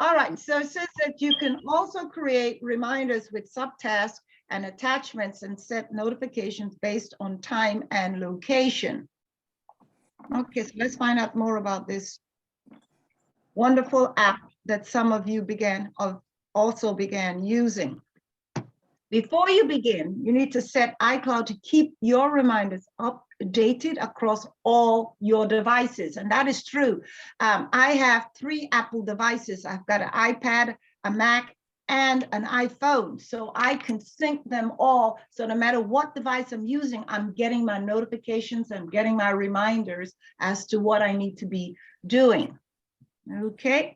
All right, so it says that you can also create reminders with subtasks and attachments and set notifications based on time and location. Okay, so let's find out more about this wonderful app that some of you also began using. Before you begin, you need to set iCloud to keep your reminders updated across all your devices. And that is true. I have 3 Apple devices. I've got an iPad, a Mac, and an iPhone. So I can sync them all. So no matter what device I'm using, I'm getting my notifications, I'm getting my reminders as to what I need to be doing. Okay.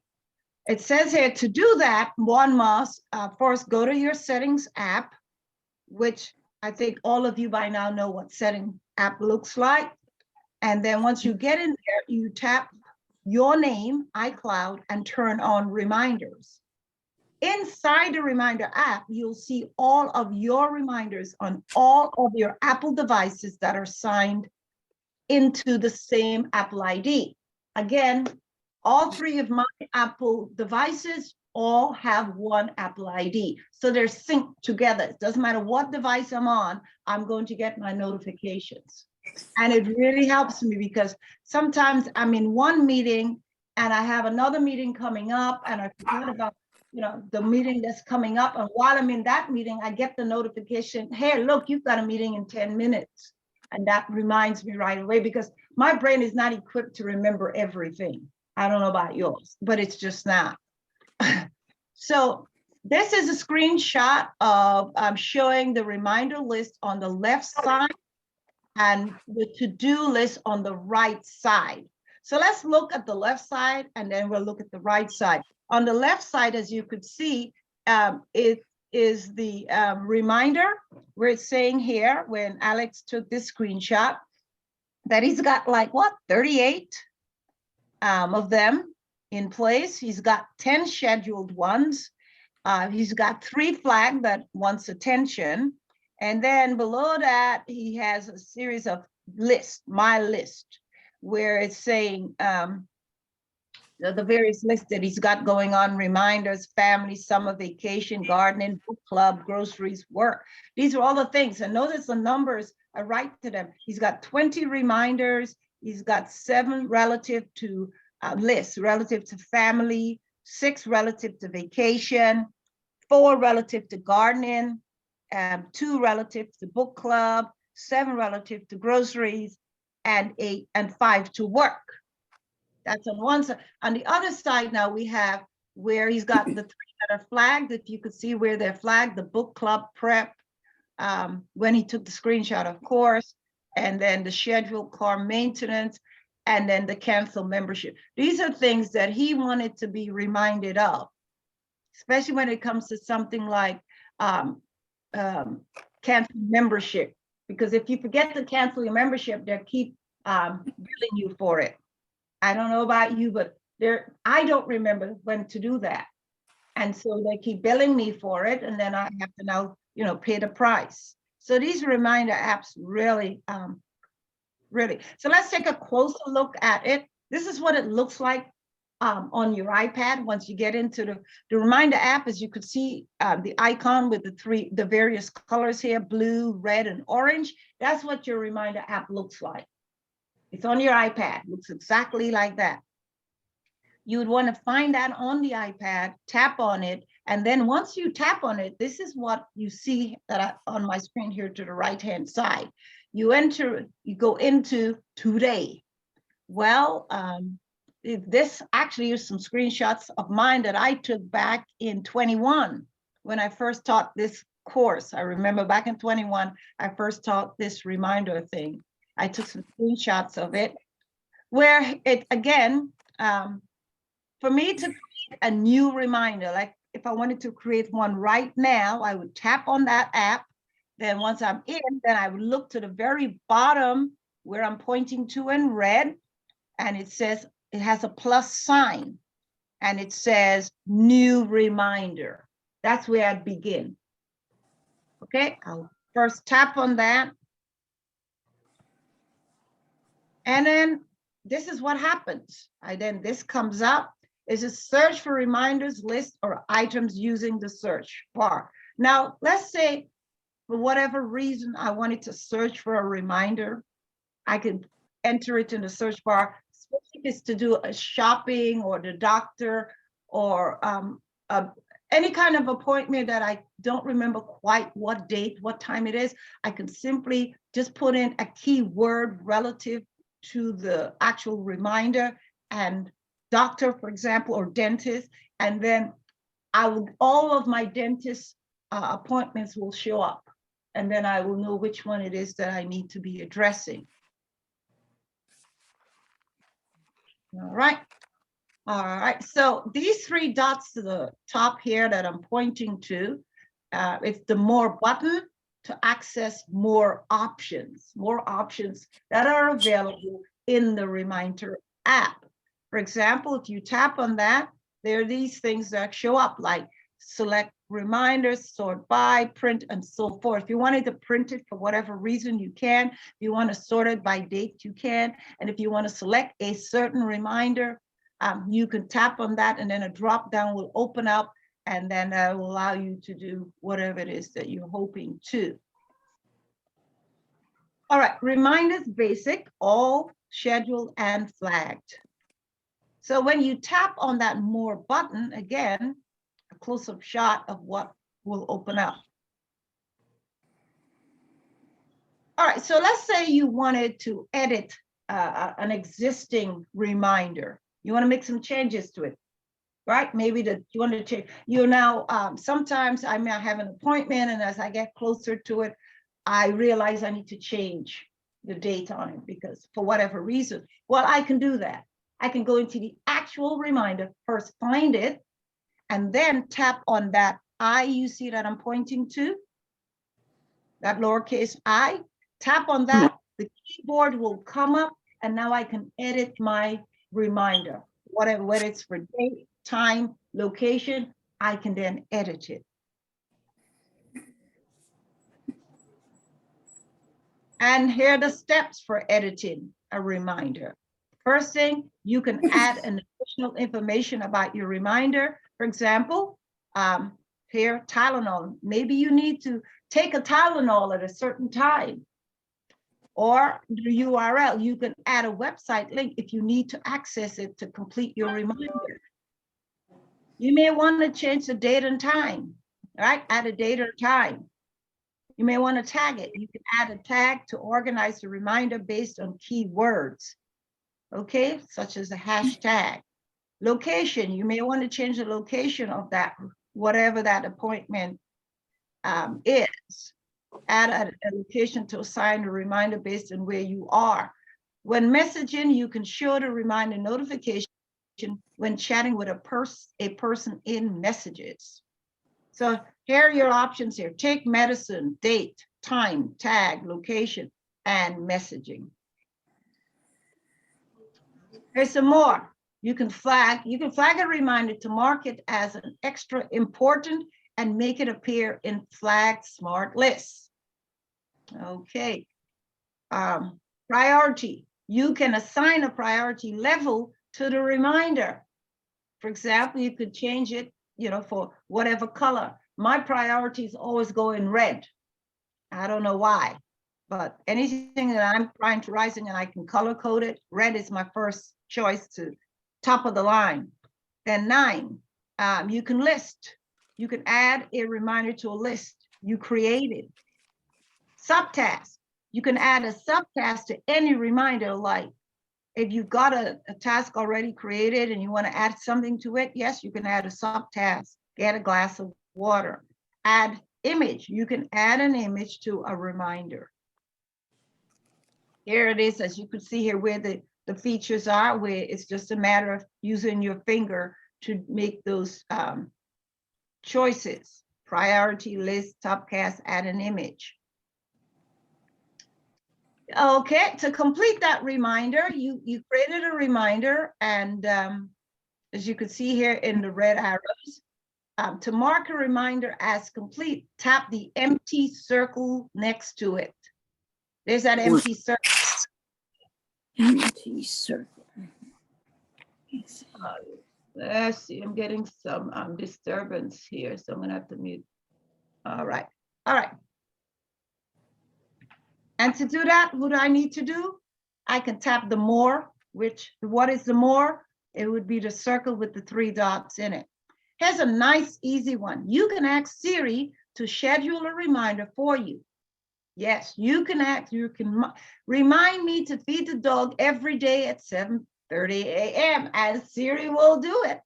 It says here to do that, one must first go to your settings app, which I think all of you by now know what setting app looks like. And then once you get in there, you tap your name, iCloud, and turn on reminders. Inside the reminder app, you'll see all of your reminders on all of your Apple devices that are signed into the same Apple ID. Again, all 3 of my Apple devices all have one Apple ID. So they're synced together. It doesn't matter what device I'm on, I'm going to get my notifications. And it really helps me because sometimes I'm in one meeting and I have another meeting coming up and I forgot about the meeting that's coming up. And while I'm in that meeting, I get the notification, hey, look, you've got a meeting in 10 minutes. And that reminds me right away because my brain is not equipped to remember everything. I don't know about yours, but it's just not. So this is a screenshot of showing the reminder list on the left side and the to-do list on the right side. So let's look at the left side and then we'll look at the right side. On the left side, as you could see, it is the reminder where it's saying here when Alex took this screenshot that he's got like what, 38 of them in place. He's got 10 scheduled ones. He's got 3 flags that wants attention. And then below that, he has a series of lists, my list, where it's saying the various lists that he's got going on: reminders, family, summer vacation, gardening, book club, groceries, work. These are all the things. And notice the numbers are right to them. He's got 20 reminders. He's got 7 relative to lists, relative to family, 6 relative to vacation, 4 relative to gardening, 2 relative to book club, 7 relative to groceries, and 5 to work. That's on one side. On the other side now we have where he's got the 3 that are flagged. If you could see where they're flagged, the book club prep, when he took the screenshot, of course, and then the scheduled car maintenance, and then the cancel membership. These are things that he wanted to be reminded of, especially when it comes to something like cancel membership, because if you forget to cancel your membership, they'll keep billing you for it. I don't know about you, but I don't remember when to do that. And so they keep billing me for it, and then I have to now, pay the price. So these reminder apps really, really. So let's take a closer look at it. This is what it looks like on your iPad. Once you get into the reminder app, as you could see, the icon with the various colors here, blue, red, and orange. That's what your reminder app looks like. It's on your iPad, looks exactly like that. You would want to find that on the iPad, tap on it, and then once you tap on it, this is what you see on my screen here to the right-hand side. You go into today. Well, this actually is some screenshots of mine that I took back in 21 when I first taught this course. I remember back in 21, I first taught this reminder thing. I took some screenshots of it where it, again, for me to create a new reminder, like if I wanted to create one right now, I would tap on that app. Then once I'm in, then I would look to the very bottom where I'm pointing to in red, and it says, it has a plus sign, and it says new reminder. That's where I'd begin. Okay, I'll first tap on that. And then this is what happens. Then this comes up. is a search for reminders, list, or items using the search bar. Now, let's say for whatever reason I wanted to search for a reminder, I could enter it in the search bar, especially if it's to do a shopping or the doctor or any kind of appointment that I don't remember quite what date, what time it is. I can simply just put in a keyword relative to the actual reminder and doctor, for example, or dentist, and then all of my dentist appointments will show up, and then I will know which one it is that I need to be addressing. All right. All right, so these three dots to the top here that I'm pointing to, it's the more button to access more options that are available in the Reminder app. For example, if you tap on that, there are these things that show up like select reminders, sort by, print, and so forth. If you wanted to print it for whatever reason, you can. If you want to sort it by date, you can. And if you want to select a certain reminder, you can tap on that and then a drop down will open up, and then that will allow you to do whatever it is that you're hoping to. All right, reminders basic, all scheduled and flagged. So when you tap on that more button, again, a close-up shot of what will open up. All right, so let's say you wanted to edit an existing reminder. You want to make some changes to it, right? Maybe you want to change. You now, sometimes I may have an appointment, and as I get closer to it, I realize I need to change the date on it because for whatever reason. Well, I can do that. I can go into the actual reminder, first find it, and then tap on that I you see that I'm pointing to, that lowercase I. Tap on that, the keyboard will come up, and now I can edit my reminder. Whether it's for date, time, location, I can then edit it. And here are the steps for editing a reminder. First thing, you can add an additional information about your reminder. For example, here, Tylenol. Maybe you need to take a Tylenol at a certain time. Or the URL, you can add a website link if you need to access it to complete your reminder. You may want to change the date and time, right? Add a date or time. You may want to tag it. You can add a tag to organize the reminder based on keywords, okay? Such as a hashtag. Location, you may want to change the location of that, whatever that appointment is. Add a location to assign a reminder based on where you are. When messaging, you can show the reminder notification when chatting with a person in messages. So here are your options here. Take medicine, date, time, tag, location, and messaging. There's some more. You can flag a reminder to mark it as an extra important and make it appear in flagged smart lists. Okay. Priority. You can assign a priority level to the reminder. For example, you could change it, for whatever color. My priorities always go in red. I don't know why, but anything that I'm prioritizing and I can color code it, red is my first choice to top of the line. Then 9, you can list. You can add a reminder to a list you created. Subtask. You can add a subtask to any reminder, like if you've got a task already created and you want to add something to it, yes, you can add a subtask. Get a glass of water. Add image. You can add an image to a reminder. Here it is, as you can see here, where the features are, where it's just a matter of using your finger to make those choices. Priority list, subtask, add an image. Okay, to complete that reminder, you created a reminder, and as you can see here in the red arrows, to mark a reminder as complete, tap the empty circle next to it. There's that empty circle. Empty circle. Let's see, I'm getting some disturbance here, so I'm gonna have to mute. All right, all right. And to do that, what do I need to do? I can tap the more, which, what is the more? It would be the circle with the 3 dots in it. Here's a nice, easy one. You can ask Siri to schedule a reminder for you. Yes, you can remind me to feed the dog every day at 7:30 a.m. and Siri will do it.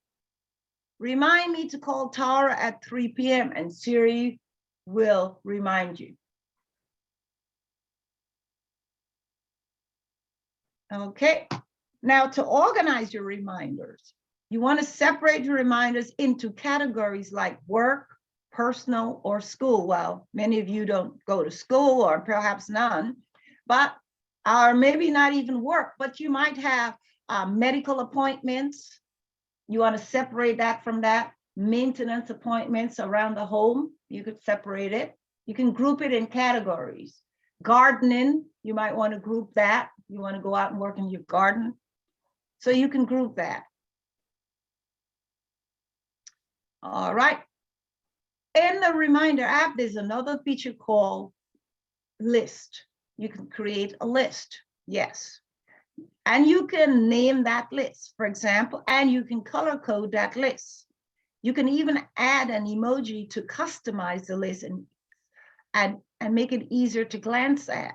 Remind me to call Tara at 3 p.m. and Siri will remind you. Okay, now to organize your reminders, you want to separate your reminders into categories like work, personal, or school. Well, many of you don't go to school or perhaps none, but or maybe not even work, but you might have medical appointments. You want to separate that from that. Maintenance appointments around the home, you could separate it. You can group it in categories. Gardening, you might want to group that. You want to go out and work in your garden. So you can group that. All right. In the Reminder app, there's another feature called List. You can create a list. Yes. And you can name that list, for example, and you can color code that list. You can even add an emoji to customize the list and make it easier to glance at.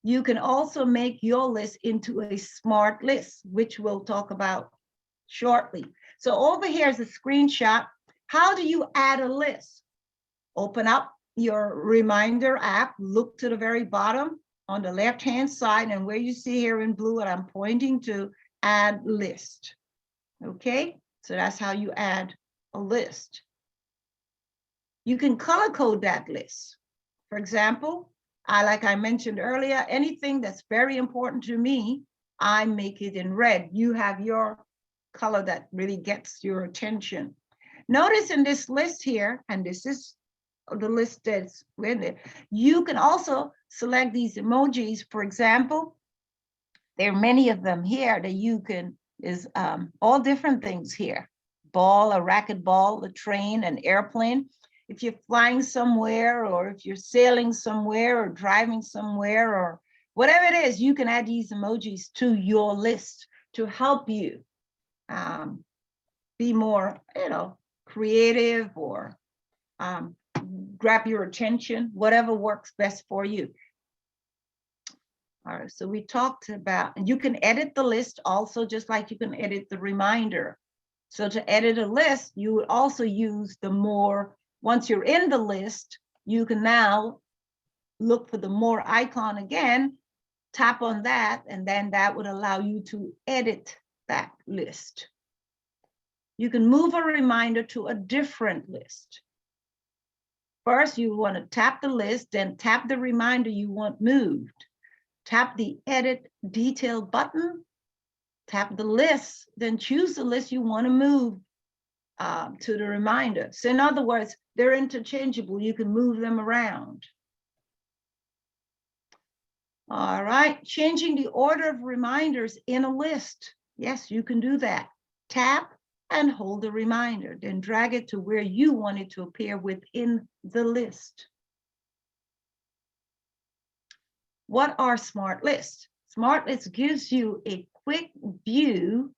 You can also make your list into a smart list, which we'll talk about shortly. So over here is a screenshot. How do you add a list? Open up your Reminder app, look to the very bottom on the left-hand side, and where you see here in blue, and I'm pointing to, add list. Okay, so that's how you add a list. You can color code that list. For example, like I mentioned earlier, anything that's very important to me, I make it in red. You have your color that really gets your attention. Notice in this list here, and this is the list that's with it, you can also select these emojis. For example, there are many of them here that you can, all different things here. Ball, a racquetball, a train, an airplane. If you're flying somewhere, or if you're sailing somewhere, or driving somewhere, or whatever it is, you can add these emojis to your list to help you be more, creative, or grab your attention, whatever works best for you. All right, so we talked about, and you can edit the list also, just like you can edit the reminder. So to edit a list, you would also use the more. Once you're in the list, you can now look for the more icon again, tap on that, and then that would allow you to edit that list. You can move a reminder to a different list. First, you want to tap the list, then tap the reminder you want moved. Tap the Edit Detail button, tap the list, then choose the list you want to move to the reminder. So in other words, they're interchangeable. You can move them around. All right, changing the order of reminders in a list. Yes, you can do that. Tap and hold the reminder, then drag it to where you want it to appear within the list. What are smart lists? Smart lists gives you a quick view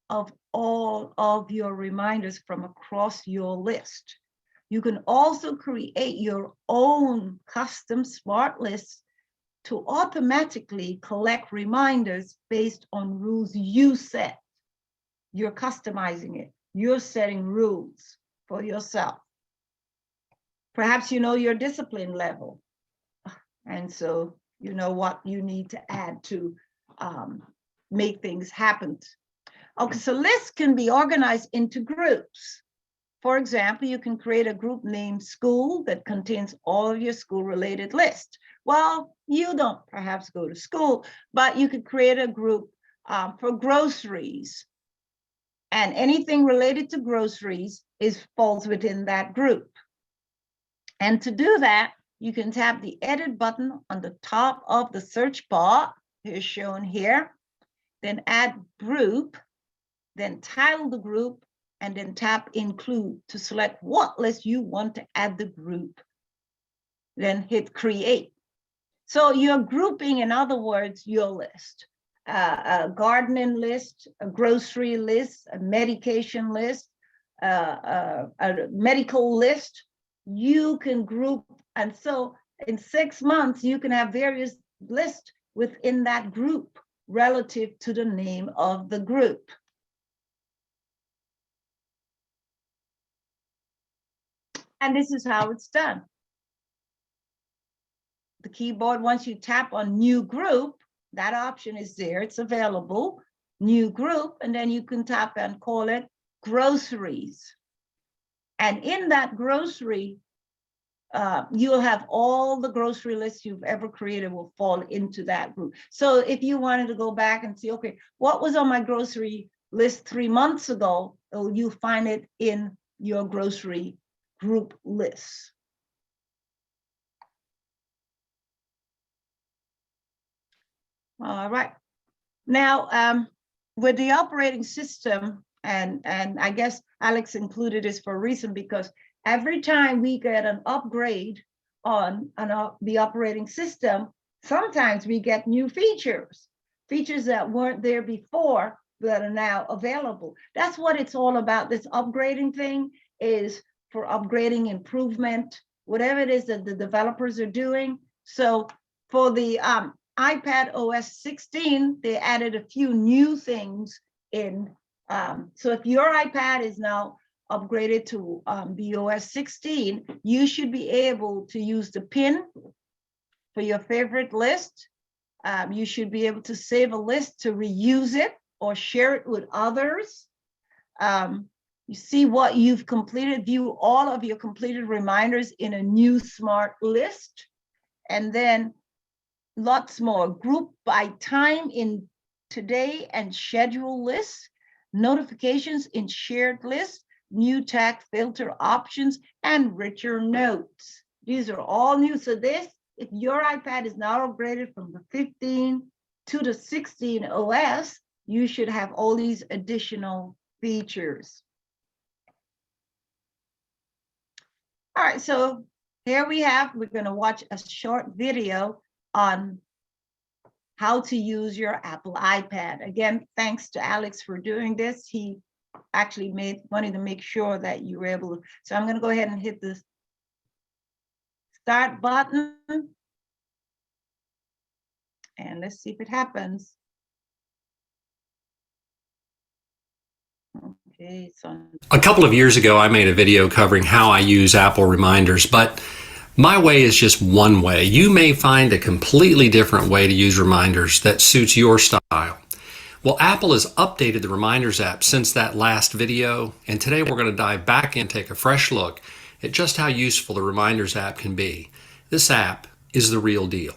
of all of your reminders from across your list. You can also create your own custom smart lists to automatically collect reminders based on rules you set. You're customizing it. You're setting rules for yourself. Perhaps you know your discipline level, and so you know what you need to add to make things happen. Okay, so lists can be organized into groups. For example, you can create a group named School that contains all of your school-related lists. Well, you don't perhaps go to school, but you could create a group for groceries. And anything related to groceries falls within that group. And to do that, you can tap the Edit button on the top of the search bar, is shown here, then add Group, then title the group, and then tap include to select what list you want to add the group. Then hit create. So you're grouping, in other words, your list. A gardening list, a grocery list, a medication list, a medical list. You can group, and so in 6 months, you can have various lists within that group relative to the name of the group. And this is how it's done. The keyboard, once you tap on new group, that option is there, it's available, new group, and then you can tap and call it groceries. And in that grocery, you'll have all the grocery lists you've ever created will fall into that group. So if you wanted to go back and see, okay, what was on my grocery list 3 months ago, you'll find it in your grocery group lists. All right. Now, with the operating system, and I guess Alex included this for a reason, because every time we get an upgrade on the operating system, sometimes we get new features that weren't there before that are now available. That's what it's all about. This upgrading thing is for upgrading, improvement, whatever it is that the developers are doing. So for the iPad OS 16, they added a few new things in. So if your iPad is now upgraded to the OS 16, you should be able to use the pin for your favorite list. You should be able to save a list to reuse it or share it with others. You see what you've completed, view all of your completed reminders in a new smart list, and then lots more. Group by time in today and schedule lists, notifications in shared lists, new tag filter options, and richer notes. These are all new. So this, if your iPad is now upgraded from the 15 to the 16 OS, you should have all these additional features. All right, so here we're going to watch a short video on how to use your Apple iPad. Again, thanks to Alex for doing this. He actually wanted to make sure that you were able to. So I'm going to go ahead and hit the start button. And let's see if it happens. Okay, so a couple of years ago, I made a video covering how I use Apple reminders, but my way is just one way. You may find a completely different way to use reminders that suits your style. Well, Apple has updated the Reminders app since that last video, and today we're going to dive back in and take a fresh look at just how useful the Reminders app can be. This app is the real deal.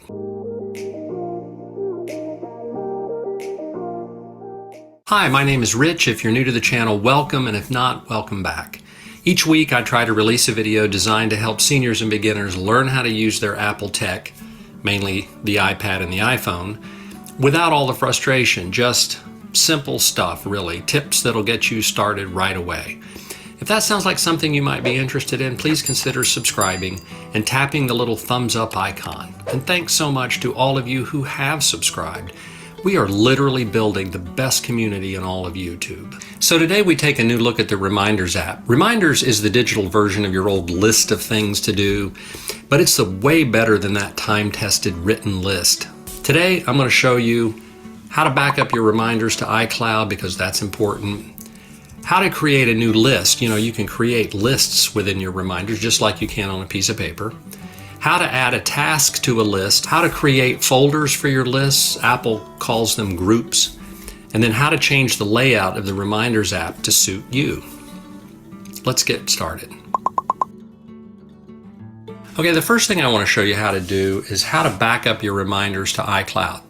Hi, my name is Rich. If you're new to the channel, welcome, and if not, welcome back. Each week I try to release a video designed to help seniors and beginners learn how to use their Apple tech, mainly the iPad and the iPhone, without all the frustration, just simple stuff really, tips that'll get you started right away. If that sounds like something you might be interested in, please consider subscribing and tapping the little thumbs up icon. And thanks so much to all of you who have subscribed. We are literally building the best community in all of YouTube. So today we take a new look at the Reminders app. Reminders is the digital version of your old list of things to do, but it's way better than that time-tested written list. Today I'm going to show you how to back up your reminders to iCloud, because that's important. How to create a new list. You know, you can create lists within your reminders just like you can on a piece of paper. How to add a task to a list, how to create folders for your lists, Apple calls them groups, and then how to change the layout of the Reminders app to suit you. Let's get started. Okay, the first thing I want to show you how to do is how to back up your reminders to iCloud.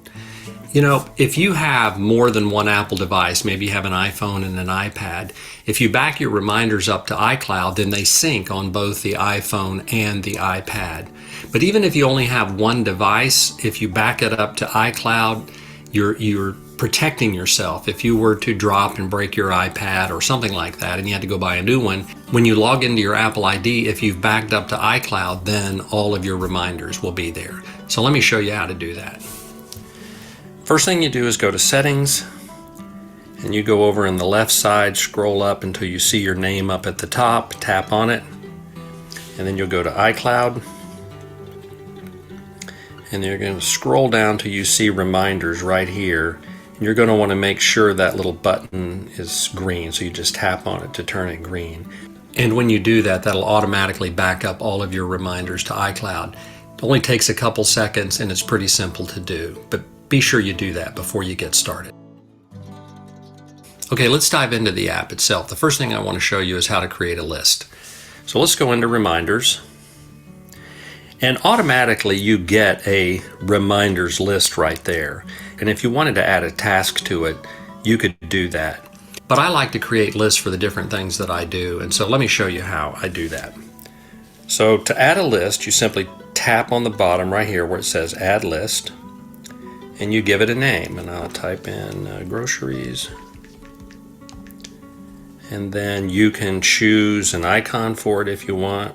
You know, if you have more than one Apple device, maybe you have an iPhone and an iPad, if you back your reminders up to iCloud, then they sync on both the iPhone and the iPad. But even if you only have one device, if you back it up to iCloud, your protecting yourself. If you were to drop and break your iPad or something like that and you had to go buy a new one, when you log into your Apple ID, if you've backed up to iCloud, then all of your reminders will be there. So let me show you how to do that. First thing you do is go to Settings, and you go over in the left side, scroll up until you see your name up at the top, tap on it, and then you'll go to iCloud, and you're going to scroll down till you see Reminders right here. And you're going to want to make sure that little button is green, so you just tap on it to turn it green. And when you do that, that'll automatically back up all of your reminders to iCloud. It only takes a couple seconds and it's pretty simple to do, but be sure you do that before you get started. Okay, let's dive into the app itself. The first thing I want to show you is how to create a list. So let's go into Reminders. And automatically you get a reminders list right there. And if you wanted to add a task to it, you could do that. But I like to create lists for the different things that I do. And so let me show you how I do that. So to add a list, you simply tap on the bottom right here where it says Add List. And you give it a name. And I'll type in groceries. And then you can choose an icon for it if you want.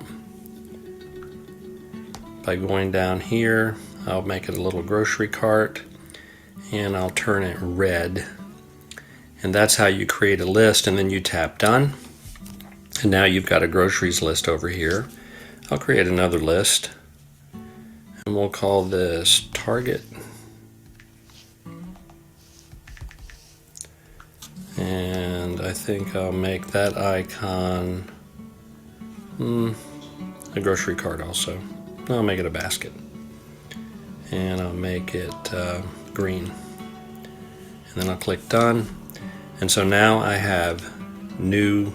By going down here, I'll make it a little grocery cart and I'll turn it red. And that's how you create a list, and then you tap Done. And now you've got a groceries list over here. I'll create another list and we'll call this Target. And I think I'll make that icon a grocery cart also. I'll make it a basket. And I'll make it green. And then I'll click Done. And so now I have new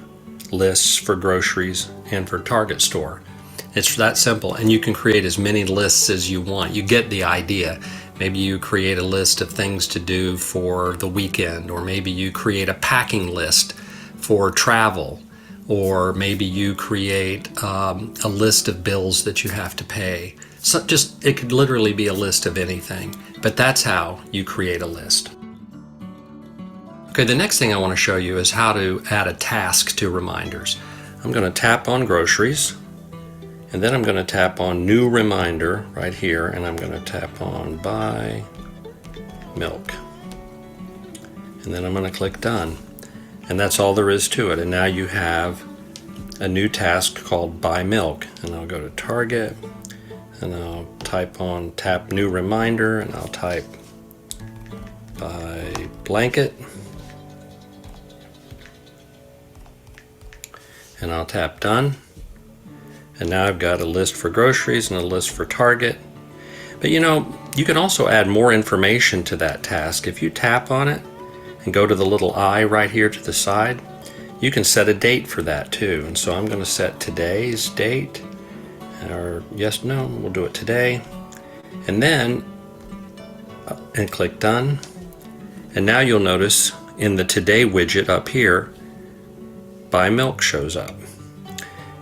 lists for groceries and for Target store. It's that simple, and you can create as many lists as you want. You get the idea. Maybe you create a list of things to do for the weekend, or maybe you create a packing list for travel, or maybe you create a list of bills that you have to pay. So it could literally be a list of anything, but that's how you create a list. Okay, the next thing I want to show you is how to add a task to reminders. I'm going to tap on groceries, and then I'm going to tap on new reminder right here, and I'm going to tap on buy milk. And then I'm going to click Done. And that's all there is to it. And now you have a new task called buy milk. And I'll go to Target, and I'll tap new reminder, and I'll type buy blanket. And I'll tap Done. And now I've got a list for groceries and a list for Target. But you can also add more information to that task. If you tap on it and go to the little eye right here to the side, you can set a date for that too. And so I'm going to set today's date, or we'll do it today. And then click Done. And now you'll notice in the Today widget up here, buy milk shows up.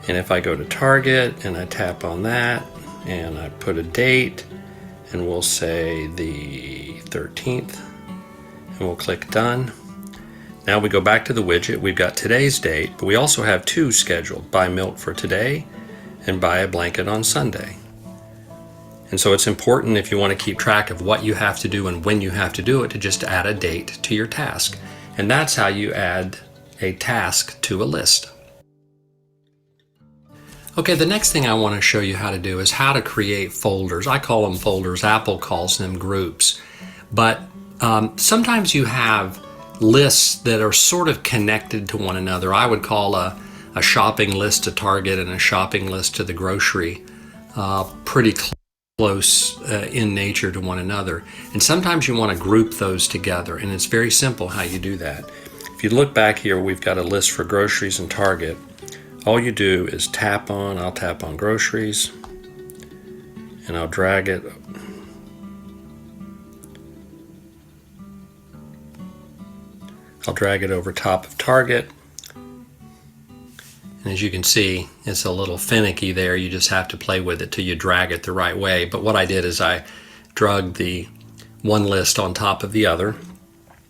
And if I go to Target and I tap on that and I put a date, and we'll say the 13th, and we'll click Done. Now we go back to the widget. We've got today's date, but we also have two scheduled: buy milk for today and buy a blanket on Sunday. And so it's important, if you want to keep track of what you have to do and when you have to do it, to just add a date to your task. And that's how you add a task to a list. Okay, the next thing I want to show you how to do is how to create folders. I call them folders. Apple calls them groups. But sometimes you have lists that are sort of connected to one another. I would call a shopping list to Target and a shopping list to the grocery pretty close in nature to one another. And sometimes you want to group those together, and it's very simple how you do that. If you look back here, we've got a list for groceries and Target. All you do is I'll tap on groceries, and I'll drag it. I'll drag it over top of Target. And as you can see, it's a little finicky there. You just have to play with it till you drag it the right way. But what I did is I dragged the one list on top of the other.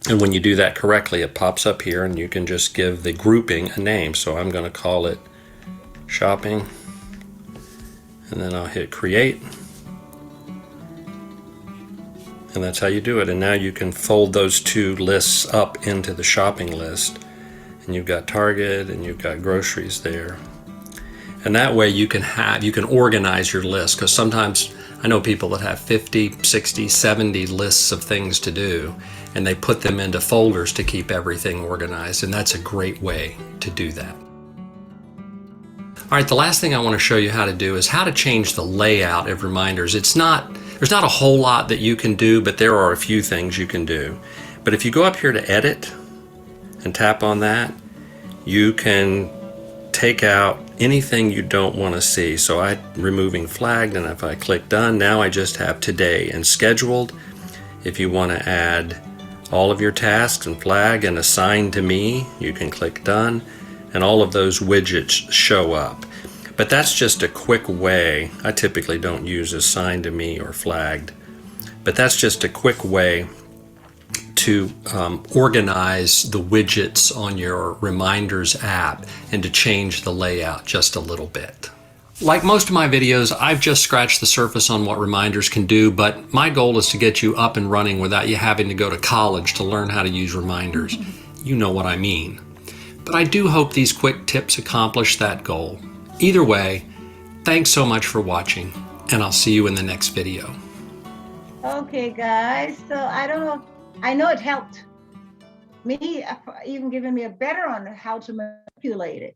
And when you do that correctly, it pops up here and you can just give the grouping a name. So I'm going to call it shopping, and then I'll hit create. And that's how you do it. And now you can fold those two lists up into the shopping list. And you've got Target and you've got groceries there. And that way you can organize your list, because sometimes I know people that have 50, 60, 70 lists of things to do, and they put them into folders to keep everything organized, and that's a great way to do that. All right, the last thing I want to show you how to do is how to change the layout of reminders. There's not a whole lot that you can do, but there are a few things you can do. But if you go up here to edit and tap on that, you can take out anything you don't want to see. So I'm removing flagged, and if I click done, now I just have today and scheduled. If you want to add all of your tasks and flag and assign to me, you can click done, and all of those widgets show up. But that's just a quick way. I typically don't use assign to me or flagged, but that's just a quick way to organize the widgets on your Reminders app and to change the layout just a little bit. Like most of my videos, I've just scratched the surface on what Reminders can do, but my goal is to get you up and running without you having to go to college to learn how to use Reminders. You know what I mean. But I do hope these quick tips accomplish that goal. Either way, thanks so much for watching, and I'll see you in the next video. Okay, guys, so I know it helped me, even giving me a better on how to manipulate it.